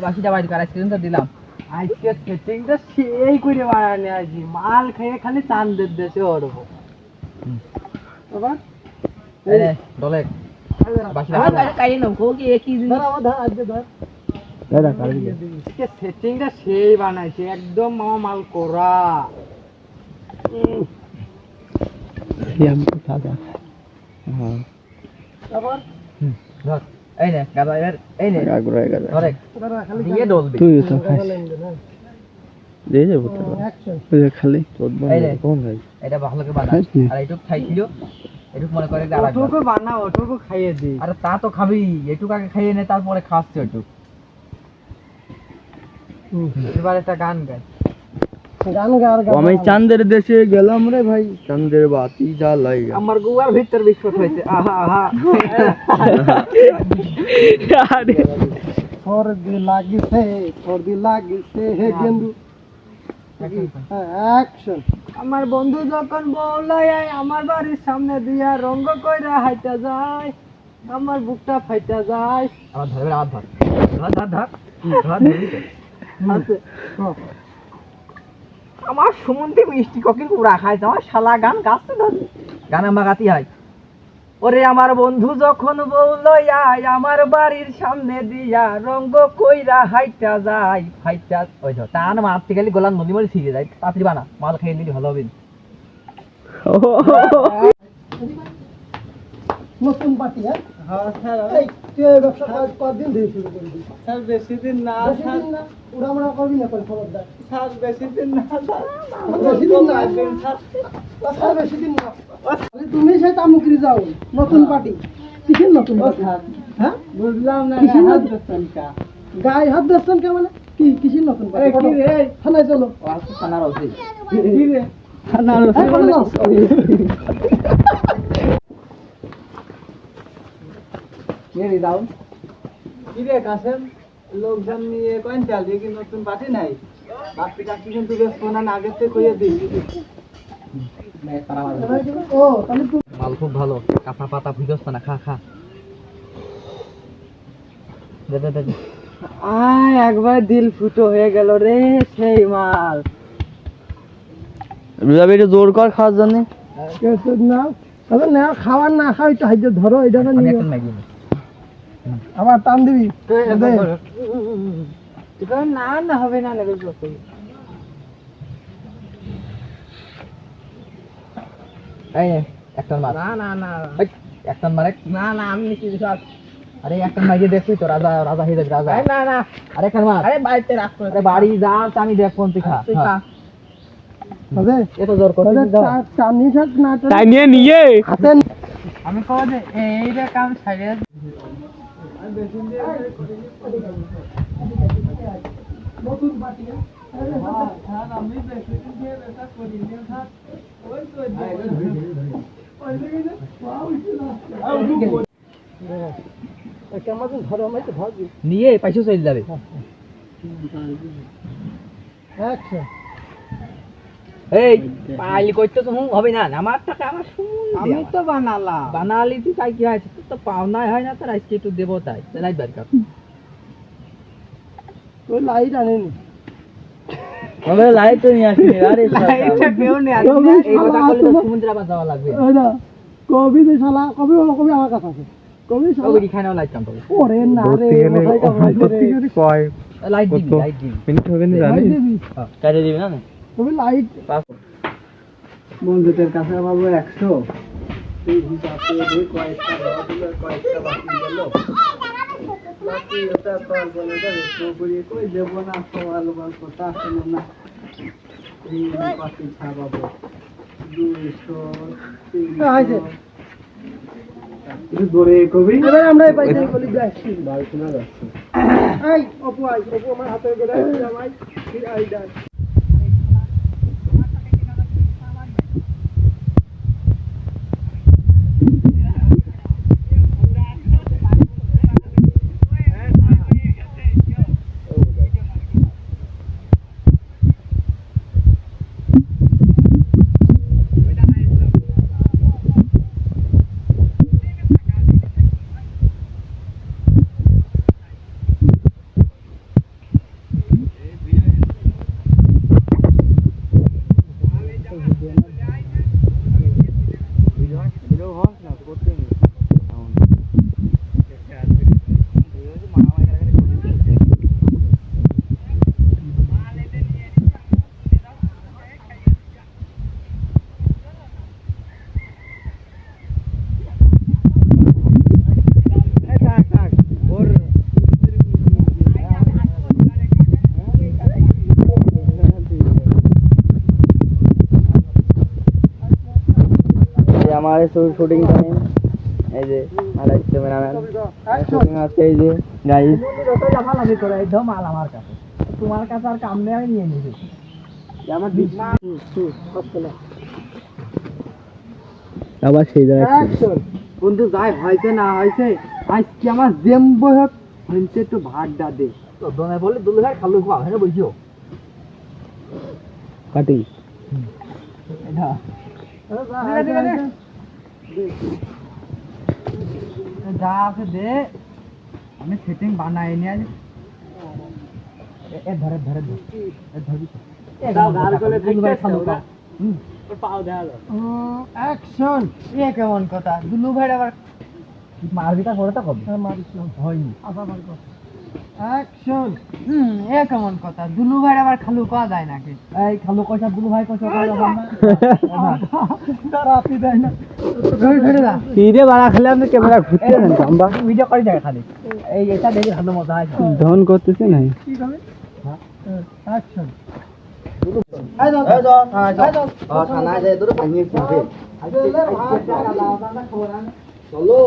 বাকিটা বাইরে কর, আইসক্রিম তো দিলাম। আজকে সেটিংটা সেই করে বানানি আছি, মাল খেয়ে খালি চান্দের দেশে ওড়বো। বাবা এই নে ডলে বাকিটা কাই নাও কো কি একই জিনিস। ধর আমার ধর আজকে ধর দাদা কাল আজকে সেটিংটা সেই বানাইছে, একদম মামা মাল করা। সিয়াম তো দাদা। হ্যাঁ তারপর ধর এই নে গাদা এর এই নে আগ্রহ গাদা ধরে খালি দিয়ে ডলবি। তুই তো খাস দিয়ে যাবো তো অ্যাকশন। ওই যে খালি তোর এই নে কোন ভাই এটা ভালোকে বানা খাস নি? আর এইটুক খাইছিল এইটুক মনে করে আর ওটুকু বানা, ওটুকু খাইয়ে দিই। আরে তা তো খাবি, এইটুক আগে খাইয়ে নে তারপরে খাচ্ছ এইটুক। এবার একটা গান গাই, গান গা আর আমি চাঁদের দেশে গেলাম রে ভাই, চাঁদের বাতি জ্বালাই। আমার গুয়ার ভিতর বিস্ফোট হয়েছে। আহা আহা সর্দি লাগিছে, সর্দি লাগিছে হে গেন্দু। অ্যাকশন। আমার বন্ধু যখন বলাই আমার বাড়ির সামনে দিয়া রঙ্গ কইরা হাইটা যায়, আমার বুকটা ফাইটা যায়। আবার ধরবে আবার ধর ধর ধর ধর ধর ধরবি তো। আছে আমার সুমন্তি মিষ্টি ককির কুড়া খাইছে আমার শালা গান গাচ্ছে ধর গান আমরা গাতি হয়। ওরে আমার বন্ধু যখন বউলই আয় আমার বাড়ির সামনে দিয়া রঙ্গ কইরা হাইটা যায় ফাইটা ওই ধর টান মারতে গেলে গোলান নদী মরে ছিঁড়ে যায়। তাড়াতাড়ি বানা, মাল খেয়ে নিলি ভালো হবে। নতুন পার্টি। হ্যাঁ স্যার, এই তুই এই ব্যবসা কতদিন ধরে শুরু করবি? স্যার বেশি দিন না, স্যার উড়ামুড়া করবি না কোন খবরদার। স্যার বেশি দিন না, স্যার বেশি দিন না, স্যার বেশি দিন না। তুমি সে তামুকরি যাও, নতুন পার্টি। কিসের নতুন পার্টি? হ্যাঁ বুঝলাম না, হাত দর্শন কা গায়ে হাত দর্শন কা মানে কি? কিসের নতুন পার্টি? কি রে থানায় চলো। আজকে থানার আছে কি রে থানার আছে? কে দাও কি রে কাসেম, লোকজন নিয়ে কয়েন চাল দিয়ে কি নতুন পার্টি নাই? পার্টি টাকি কিন্তু বেশ কোনা আগের থেকে কইয়ে দিই। ও তাহলে তুই মাল খুব ভালো, কাঁচা পাতা ভিজস না, খা খা দে দে দে। আয় একবার দিল ফুটো হয়ে গেল রে সেই মাল। রুজাবি একটু জোর কর খাওয়ার জন্য। না তবে না, খাবার না খাওয়াই তো হাইতে ধরো এটা আমি একটা ম্যাগি নে। আবার টান দিবি। না না হবে না নেবে। এই নে, একটা মার। না না না এই, একটা মারে। না না আমি নিচ্ছি সব। আরে একটা মাইকে দেখছি তো রাজা রাজা হয়ে যাবে রাজা। না না আরে একটা মার। আরে বাড়িতে রাখ করে আরে বাড়ি যা আমি দেখ কোন তুই খা। তুই খা। হবে এত জোর করে চানি শাক না তাই নিয়ে নিয়ে হাতে আমি কহ যে এইটা কাম ছাড়ে নতুন পার্টি। আমি বেশি দিন দিয়ে এটা করি না স্যার। ওই তো কেমন ধরো আমি তো ভাবি নিয়ে পয়সা চলে যাবে। আচ্ছা এই পাইলি করতে তো হবে না, আমার টাকা আমার শুন। আমি তো বানালাম। বানালি তুই তাই কি আছে, তোর তো পাওনাই হয় না, তোর আজকে একটু দেবো তাই লাইট বার কর। ওই লাইট আনেনি। আমি লাইট তো নিয়ে আসিনি। আরে লাইটটা কেউ নেই এই কথা বললে তো সমুদ্রে আবার যাওয়া লাগবে। ওইটা কবি তো শালা কবি কবি আমার কাছে আছে। কবি শালা ওই খানাও লাইট কাম পাবে। ওরে না রে মাথায় কামড়াই রে। কয় লাইট দিবি লাইট দিবি। মিনিট হবে না জানি। কাটে দিবি না? কবি লাইট বন্ধুদের কাছে পাবো 100। এই হিসাব করে কয়েকটা দেওয়া দিল, কয়েকটা বাকি গেল। বাকি ওটা তো আর বলে যাবে কবি কই দেব না, সওয়াল বল কথা শুনো না। এই বাকি ছাড়াবো 200 300 ধরে কবি। এবার আমরা এই পাইতে বলি যাচ্ছি ভাই, শোনা যাচ্ছে। এই অপু আই, অপু আমার হাতে করে ভাই কি আইডা। আমার শুটিং টাইম এই যে আর ক্যামেরাম্যান শুটিং আছে এই যে গাইস লাফালাফি করে এই ধর মাল আমার কাছে তোমার কাছে আর কাম নেই আমি নিয়ে নিয়েছি আমার আবার সেই জায়গায় বন্ধু যাই হয়েছে না হয়েছে আজকে আমার জেম্বো হোক হইতে একটু ভাগটা দে তো দোনে বলে দুলু ভাই খালু খাওয়া হ্যাঁ বলছো কাটি এটা যা আছে দে আমি সেটিং বানাই নিয়ে এ ধরে ধরে ধরে এ ধরবি তো এ দাও, গাল গলে দুলু ভাই দেখতে খালু ওরা। খাওয়া পাও দেখালো অ্যাকশন এ কেমন কথা দুলু ভাই আবার মারবি তা করে তো কবি মারিস না হয়নি আবার মারবো অ্যাকশন এ কেমন কথা দুলু ভাই আবার খালু কোয়া যায় নাকি এই খালু কইছা দুলু ভাই কইছা কই যাবেন না তারা আপনি দেয় না ধরে ধরে দা ফিরে বাড়া খেলে আপনি ক্যামেরা ঘুরতে দেন কাম্বা ভিডিও করে যায় খালি এই এটা দেখি ভালো মজা হয় ধন করতেছে না কি হবে অ্যাকশন থানায় যায় তোর পানি খাবে চলো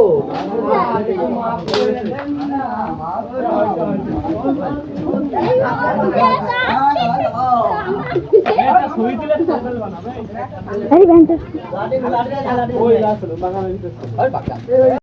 Hey, Banta.